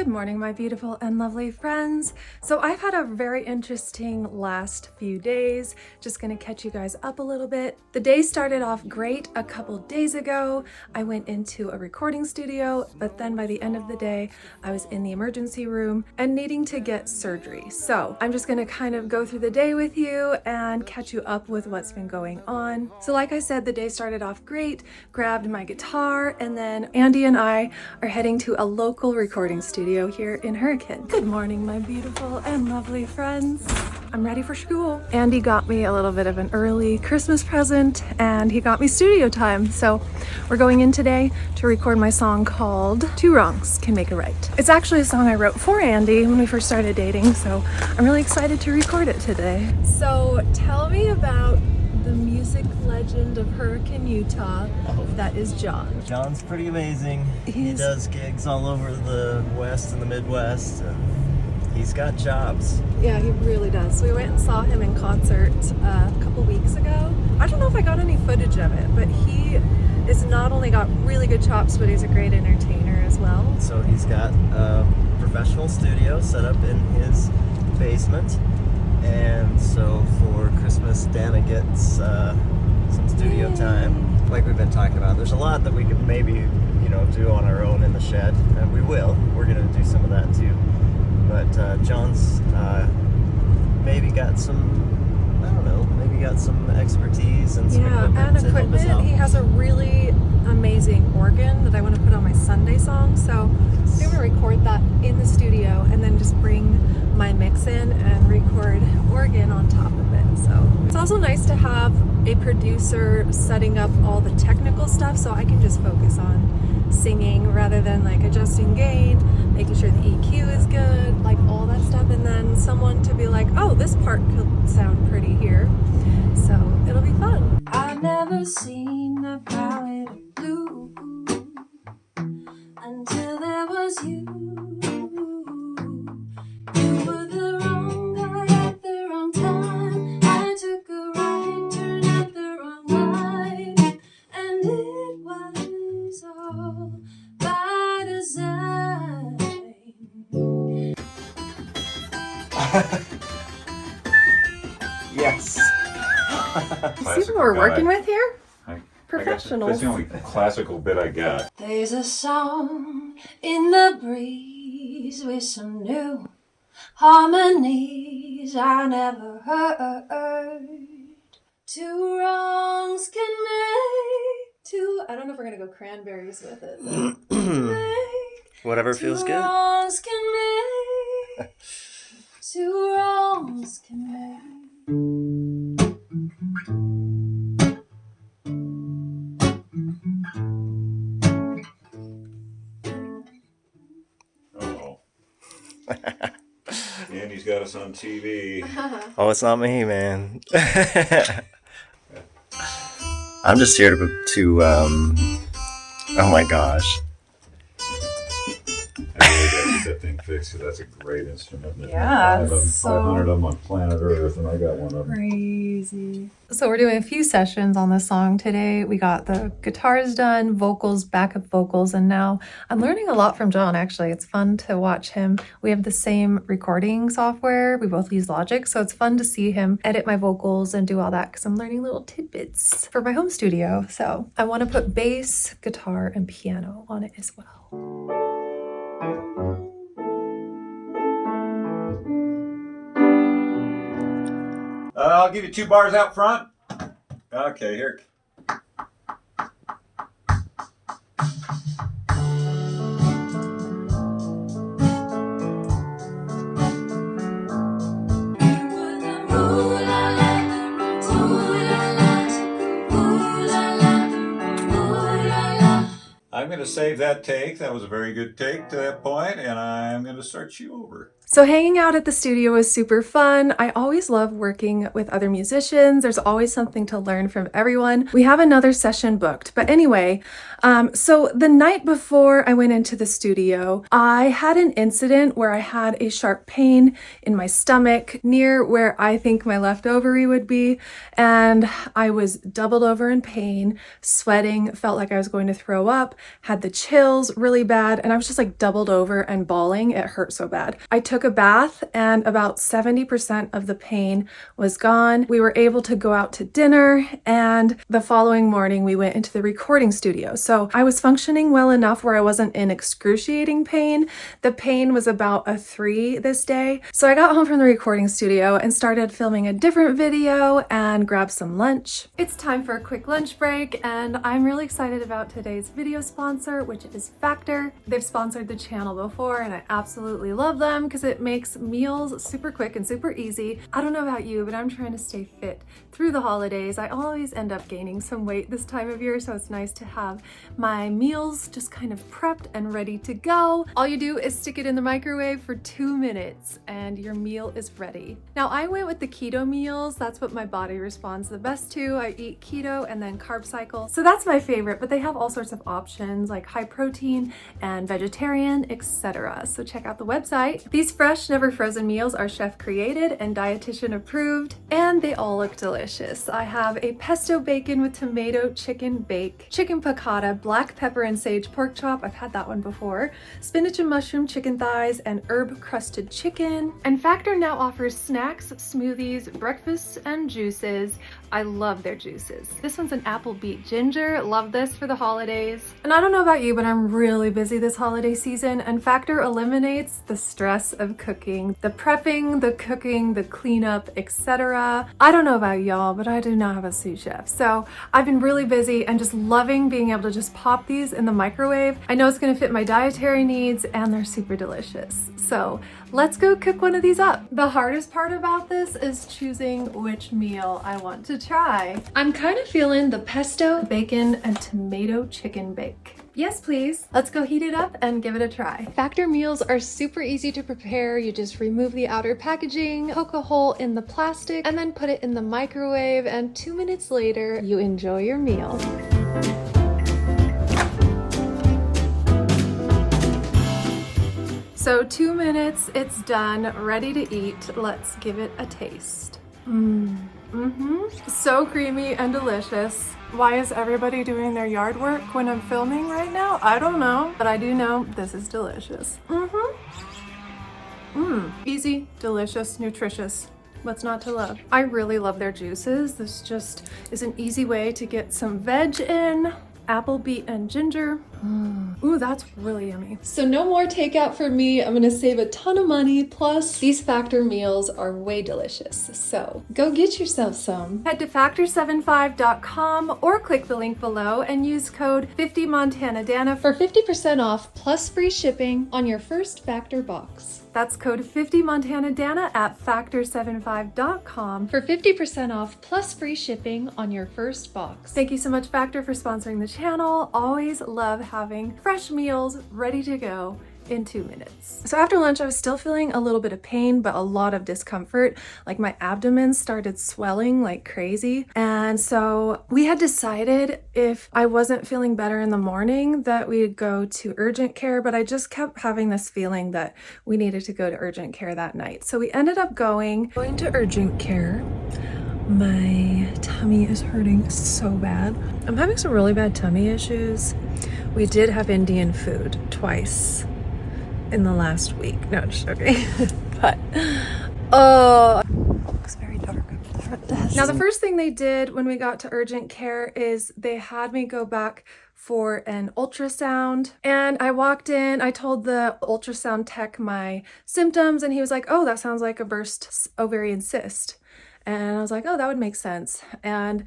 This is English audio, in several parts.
Good morning, my beautiful and lovely friends. So I've had a very interesting last few days. Just gonna catch you guys up a little bit. The day started off great a couple days ago. I went into a recording studio, but then by the end of the day, I was in the emergency room and needing to get surgery. So I'm just gonna kind of go through the day with you and catch you up with what's been going on. So like I said, the day started off great, grabbed my guitar, and then Andy and I are heading to a local recording studio here in Hurricane. Good morning, my beautiful and lovely friends. I'm ready for school. Andy got me a little bit of an early Christmas present and he got me studio time. So we're going in today to record my song called Two Wrongs Can Make a Right. It's actually a song I wrote for Andy when we first started dating, so I'm really excited to record it today. So tell me about the music legend of Hurricane, Utah. That is John. John's pretty amazing. He does gigs all over the West and the Midwest, and he's got chops. Yeah, he really does. We went and saw him in concert a couple weeks ago. I don't know if I got any footage of it, but he is not only got really good chops, but he's a great entertainer as well. So he's got a professional studio set up in his basement. And so for Christmas, Danna gets some studio time. Like we've been talking about, there's a lot that we could maybe, do on our own in the shed, and we will. We're gonna do some of that too. But John's maybe got some, I don't know, maybe got some expertise and some equipment to help us out. He has a really amazing organ that I want to put on my Sunday song. So I'm gonna record that in the studio and then just bring my mix in and record organ on top of it. So it's also nice to have a producer setting up all the technical stuff so I can just focus on singing rather than like adjusting gain, making sure the EQ is good, like all that stuff, and then someone to be like, oh, this part could sound pretty here. So it'll be fun. I've never seen a palette of blue until there was you. You were the wrong guy at the wrong time. I took a right turn at the wrong light, and it was all by design. Yes. See who we're working with here? Professionals. That's the only classical bit I got. There's a song in the breeze with some new harmonies I never heard. Two wrongs can make two. I don't know if we're gonna go cranberries with it. Whatever feels Two good. wrongs can make. Two wrongs can make. Andy's got us on TV. Oh, it's not me, man. I'm just here to oh my gosh. I really got to get that thing fixed because that's a great instrument. There's Yeah, 500 of them on planet Earth, and I got one of them. Crazy. So we're doing a few sessions on this song today. We got the guitars done, vocals, backup vocals, and now I'm learning a lot from John, actually. It's fun to watch him. We have the same recording software. We both use Logic, so it's fun to see him edit my vocals and do all that because I'm learning little tidbits for my home studio. So I want to put bass, guitar, and piano on it as well. I'll give you 2 bars out front. Okay, here. I'm going to save that take. That was a very good take to that point, and I'm going to start you over. So hanging out at the studio was super fun. I always love working with other musicians. There's always something to learn from everyone. We have another session booked, but anyway, so the night before I went into the studio, I had an incident where I had a sharp pain in my stomach near where I think my left ovary would be, and I was doubled over in pain, sweating, felt like I was going to throw up, had the chills really bad, and I was just like doubled over and bawling. It hurt so bad. I took a bath and about 70% of the pain was gone. We were able to go out to dinner, and the following morning we went into the recording studio. So I was functioning well enough where I wasn't in excruciating pain. The pain was about a 3 this day. So I got home from the recording studio and started filming a different video and grabbed some lunch. It's time for a quick lunch break, and I'm really excited about today's video sponsor, which is Factor. They've sponsored the channel before, and I absolutely love them because it makes meals super quick and super easy. I don't know about you, but I'm trying to stay fit through the holidays. I always end up gaining some weight this time of year, so it's nice to have my meals just kind of prepped and ready to go. All you do is stick it in the microwave for 2 minutes and your meal is ready. Now I went with the keto meals. That's what my body responds the best to. I eat keto and then carb cycle. So that's my favorite, but they have all sorts of options like high protein and vegetarian, etc. So check out the website. These fresh, never frozen meals are chef created and dietitian approved, and they all look delicious. I have a pesto bacon with tomato chicken bake, chicken piccata, black pepper and sage pork chop. I've had that one before. Spinach and mushroom chicken thighs and herb crusted chicken. And Factor now offers snacks, smoothies, breakfasts, and juices. I love their juices. This one's an apple beet ginger. Love this for the holidays. And I don't know about you, but I'm really busy this holiday season, and Factor eliminates the stress of cooking, the prepping, the cooking, the cleanup, etc. I don't know about y'all, but I do not have a sous chef. So I've been really busy and just loving being able to just pop these in the microwave. I know it's gonna fit my dietary needs and they're super delicious. So let's go cook one of these up. The hardest part about this is choosing which meal I want to try. I'm kind of feeling the pesto, bacon, and tomato chicken bake. Yes, please. Let's go heat it up and give it a try. Factor meals are super easy to prepare. You just remove the outer packaging, poke a hole in the plastic, and then put it in the microwave, and 2 minutes later, you enjoy your meal. So 2 minutes, it's done, ready to eat. Let's give it a taste. So creamy and delicious. Why is everybody doing their yard work when I'm filming right now? I don't know, but I do know this is delicious. Easy, delicious, nutritious. What's not to love? I really love their juices. This just is an easy way to get some veg in. Apple, beet, and ginger. Ooh, that's really yummy. So no more takeout for me. I'm gonna save a ton of money. Plus, these Factor meals are way delicious. So go get yourself some. Head to factor75.com or click the link below and use code 50MontanaDanna for 50% off plus free shipping on your first Factor box. That's code 50MontanaDanna at factor75.com for 50% off plus free shipping on your first box. Thank you so much, Factor, for sponsoring the channel. Always love having fresh meals ready to go in 2 minutes. So after lunch, I was still feeling a little bit of pain, but a lot of discomfort. Like my abdomen started swelling like crazy. And so we had decided if I wasn't feeling better in the morning that we'd go to urgent care, but I just kept having this feeling that we needed to go to urgent care that night. So we ended up going to urgent care. My tummy is hurting so bad. I'm having some really bad tummy issues. We did have Indian food twice in the last week. No, just okay. But it looks very dark up the front desk. Now the first thing they did when we got to urgent care is they had me go back for an ultrasound, and I walked in, I told the ultrasound tech my symptoms, and he was like, oh, that sounds like a burst ovarian cyst. And I was like, oh, that would make sense. And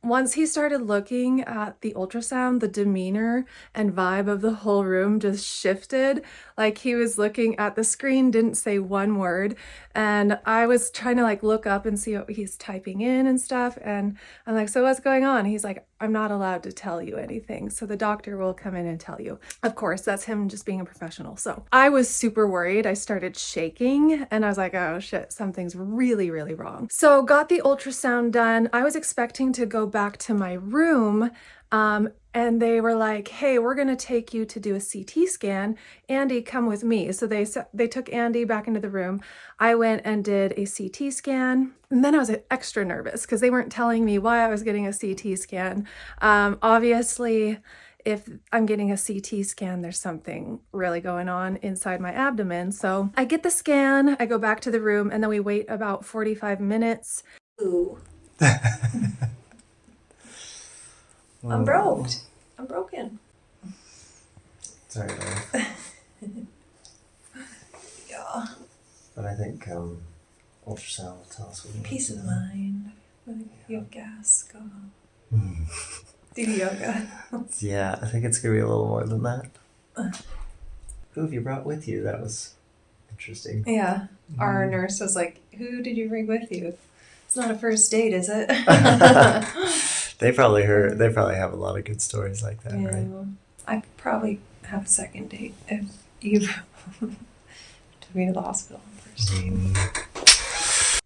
once he started looking at the ultrasound, the demeanor and vibe of the whole room just shifted. Like he was looking at the screen, didn't say one word. And I was trying to like look up and see what he's typing in and stuff. And I'm like, so what's going on? He's like, I'm not allowed to tell you anything. So the doctor will come in and tell you. Of course, that's him just being a professional. So I was super worried. I started shaking and I was like, oh shit, something's really, really wrong. So got the ultrasound done. I was expecting to go back to my room and they were like, hey, we're going to take you to do a CT scan. Andy, come with me. So they took Andy back into the room. I went and did a CT scan. And then I was extra nervous because they weren't telling me why I was getting a CT scan. Obviously, if I'm getting a CT scan, there's something really going on inside my abdomen. So I get the scan, I go back to the room, and then we wait about 45 minutes. Ooh. I'm broke. I'm broken. Sorry, Yeah. but I think ultrasound will tell us what we need Peace to of know. mind. When you have gas, go home. Do yoga. Yeah, I think it's gonna be a little more than that. Who have you brought with you? That was interesting. Yeah. Our nurse was like, who did you bring with you? It's not a first date, is it? They probably have a lot of good stories like that, Yeah. right? I probably have a second date if you took me to the hospital first.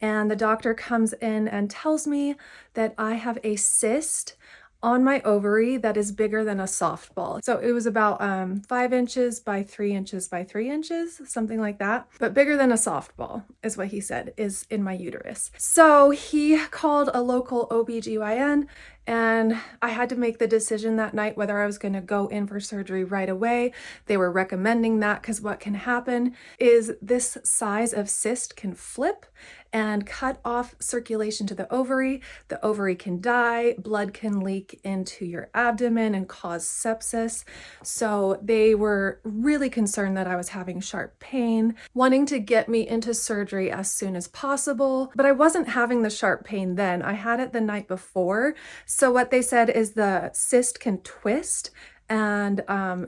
And the doctor comes in and tells me that I have a cyst on my ovary that is bigger than a softball. So it was about 5 inches by 3 inches by 3 inches, something like that. But bigger than a softball is what he said is in my uterus. So he called a local OBGYN, and I had to make the decision that night whether I was going to go in for surgery right away. They were recommending that because what can happen is this size of cyst can flip and cut off circulation to the ovary. The ovary can die, blood can leak into your abdomen and cause sepsis. So they were really concerned that I was having sharp pain, wanting to get me into surgery as soon as possible. But I wasn't having the sharp pain then. I had it the night before. So what they said is the cyst can twist and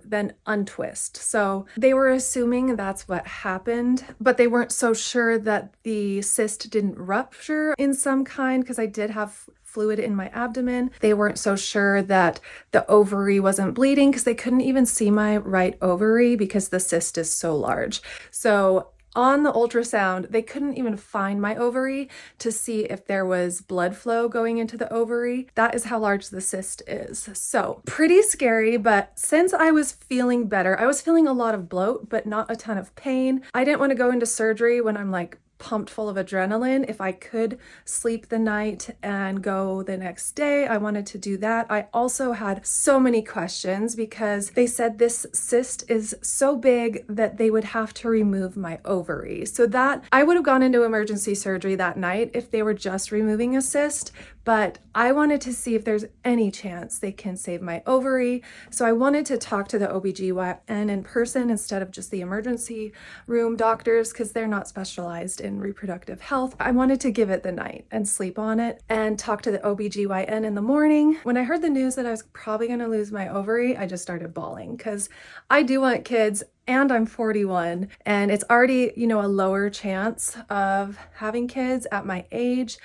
then untwist. So they were assuming that's what happened, but they weren't so sure that the cyst didn't rupture in some kind because I did have fluid in my abdomen. They weren't so sure that the ovary wasn't bleeding because they couldn't even see my right ovary because the cyst is so large. So on the ultrasound, they couldn't even find my ovary to see if there was blood flow going into the ovary. That is how large the cyst is. So pretty scary, but since I was feeling better, I was feeling a lot of bloat, but not a ton of pain. I didn't want to go into surgery when I'm like pumped full of adrenaline. If I could sleep the night and go the next day, I wanted to do that. I also had so many questions because they said this cyst is so big that they would have to remove my ovary. So that I would have gone into emergency surgery that night if they were just removing a cyst, but I wanted to see if there's any chance they can save my ovary. So I wanted to talk to the OBGYN in person instead of just the emergency room doctors because they're not specialized in reproductive health. I wanted to give it the night and sleep on it and talk to the OBGYN in the morning. When I heard the news that I was probably going to lose my ovary, I just started bawling because I do want kids and I'm 41 and it's already, a lower chance of having kids at my age.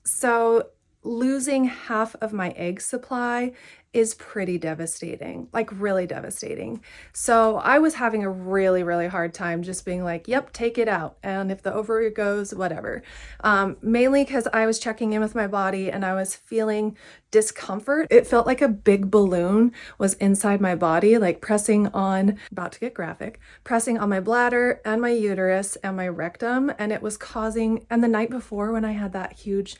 So losing half of my egg supply is pretty devastating, like really devastating. So I was having a really, really hard time just being like, yep, take it out. And if the ovary goes, whatever. Mainly because I was checking in with my body and I was feeling discomfort. It felt like a big balloon was inside my body, like pressing on, about to get graphic, pressing on my bladder and my uterus and my rectum. And it was causing, and the night before when I had that huge,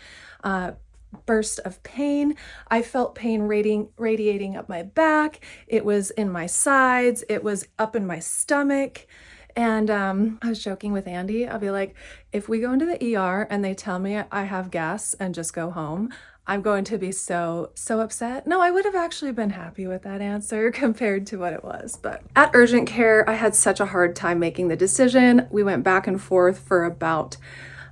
burst of pain, I felt pain radiating up my back. It was in my sides. It was up in my stomach. And I was joking with Andy. I'll be like, if we go into the ER and they tell me I have gas and just go home, I'm going to be so upset. No, I would have actually been happy with that answer compared to what it was. But at urgent care, I had such a hard time making the decision. We went back and forth for about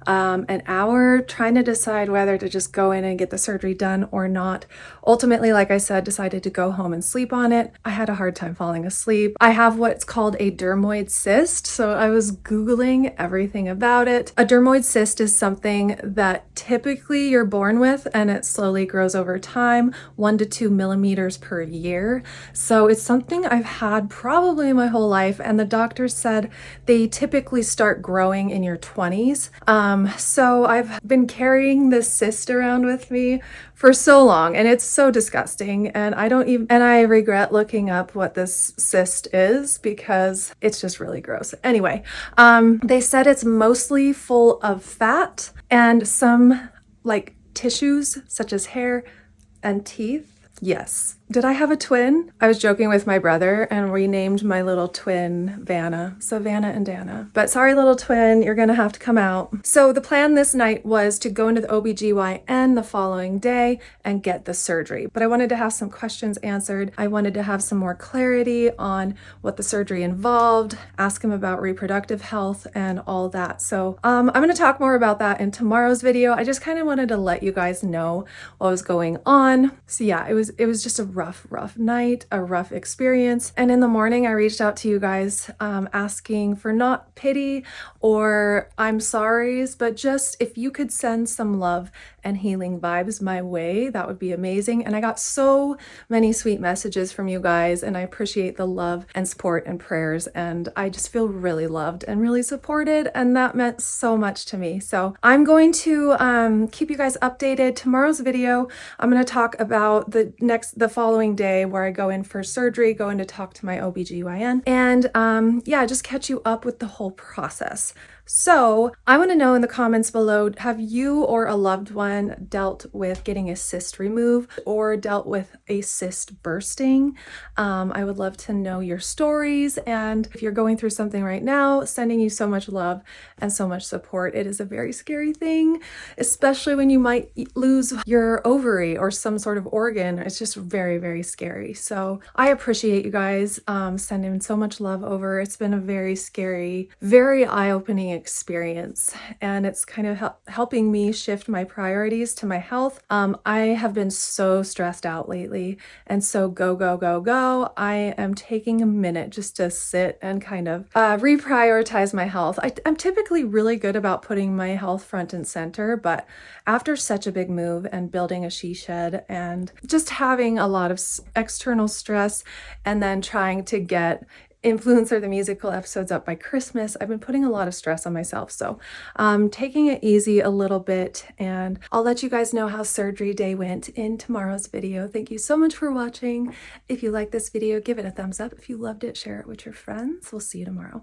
an hour trying to decide whether to just go in and get the surgery done or not. Ultimately, like I said, decided to go home and sleep on it. I had a hard time falling asleep. I have what's called a dermoid cyst, so I was Googling everything about it. A dermoid cyst is something that typically you're born with and it slowly grows over time, 1 to 2 millimeters per year. So it's something I've had probably my whole life, and the doctor said they typically start growing in your 20s. So I've been carrying this cyst around with me for so long and it's so disgusting, and I regret looking up what this cyst is because it's just really gross. Anyway, they said it's mostly full of fat and some like tissues such as hair and teeth. Yes, Did I have a twin? I was joking with my brother and we named my little twin Vanna. So Vanna and Danna. But sorry, little twin, you're gonna have to come out. So the plan this night was to go into the OBGYN the following day and get the surgery. But I wanted to have some questions answered. I wanted to have some more clarity on what the surgery involved, ask him about reproductive health and all that. So I'm gonna talk more about that in tomorrow's video. I just kind of wanted to let you guys know what was going on. So yeah, it was just a rough night, a rough experience. And in the morning, I reached out to you guys asking for not pity or I'm sorry's, but just if you could send some love and healing vibes my way, that would be amazing. And I got so many sweet messages from you guys, and I appreciate the love and support and prayers. And I just feel really loved and really supported, and that meant so much to me. So I'm going to keep you guys updated. Tomorrow's video, I'm going to talk about the following day where I go in for surgery, go in to talk to my OBGYN, and yeah, just catch you up with the whole process. So I want to know in the comments below, have you or a loved one dealt with getting a cyst removed or dealt with a cyst bursting? I would love to know your stories, and if you're going through something right now, sending you so much love and so much support. It is a very scary thing, especially when you might lose your ovary or some sort of organ. It's just very, very scary. So I appreciate you guys sending so much love over. It's been a very scary, very eye-opening experience, and it's kind of helping me shift my priorities to my health. I have been so stressed out lately, and so go. I am taking a minute just to sit and kind of reprioritize my health. I'm typically really good about putting my health front and center, but after such a big move and building a she shed and just having a lot of external stress and then trying to get Influencer the musical episodes up by Christmas, I've been putting a lot of stress on myself. So taking it easy a little bit, and I'll let you guys know how surgery day went in tomorrow's video. Thank you so much for watching. If you like this video, give it a thumbs up. If you loved it, share it with your friends. We'll see you tomorrow.